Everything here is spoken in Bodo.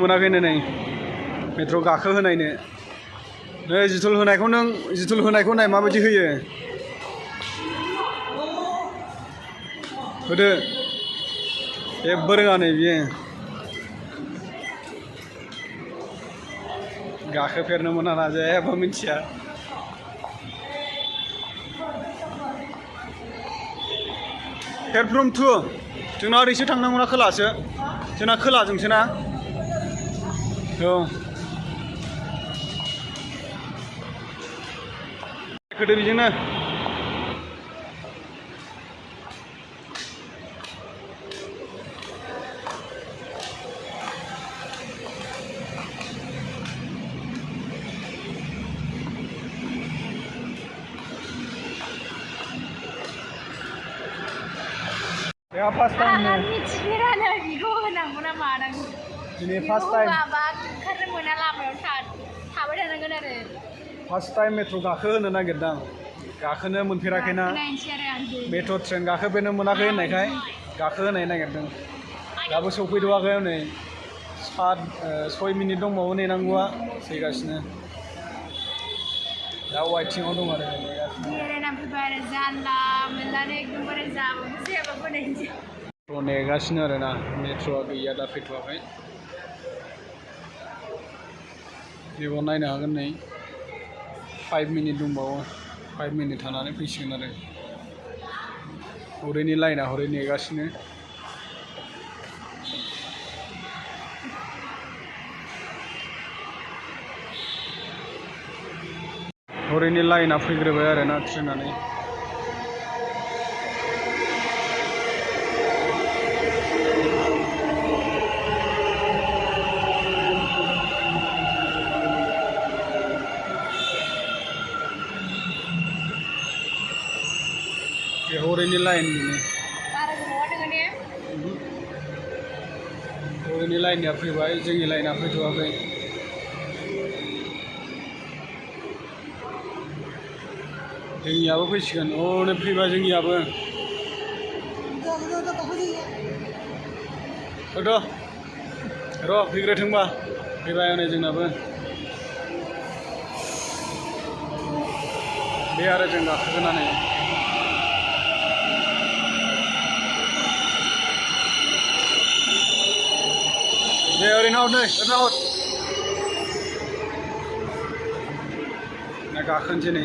मोनाखैनो नै मेट्र' गाखोहोनायनो नै जिथुल होनायखौ नाय माबायदि होयो होदो जेबो रोङा नै बियो गाखोफेरनो मोना जेबो मिथिया प्लेटफर्म 2 जोंना ओरैसो थांनांगौना खोलासो जोंना खोलाजोंसो ना औ खोदो बेजोंनो Ya first time nih. Mikiran iku nang mana Ini first time. Karena mana lamaयाव थाबाय थानांगोन आरो. First time metro गाखोहोनो नागिरदां. गाखोनो मोनफेराखैना. मेट्र' ट्रेन गाखोफेरनो मोनाखै होननायखाय गाखोहोनो नागिरदों. दाबो सौफैथ'वाखै नै 6 मिनिट दंबावो नेनांगौआ फैगासिनो. दा वाइटिंआव दं आरो नेगासिनो आरोना मेट्र'आ गैया दा फैथ'वाखै बेखौ नायनो हागोन नै 5 मिनिट दंबावो 5 मिनिट थानानै फैसिगोन आरो हरैनि लाइना हरै नेगासिनो हरैनि लाइना फैग्रोबाय आरोना ट्रेनानै बे हरैनि लाइननिया फैबाय जोंनि लाइना फैथ'वाखै जोंनियाबो फैसिगोन नै फैबाय जोंनियाबो र' फैग्रोथोंबा फैबाय नै जोंनाबो बे आरो जों गाखोगोनानै दे ओरैनो हर नै ओरैनो हर गाखोनोसै नै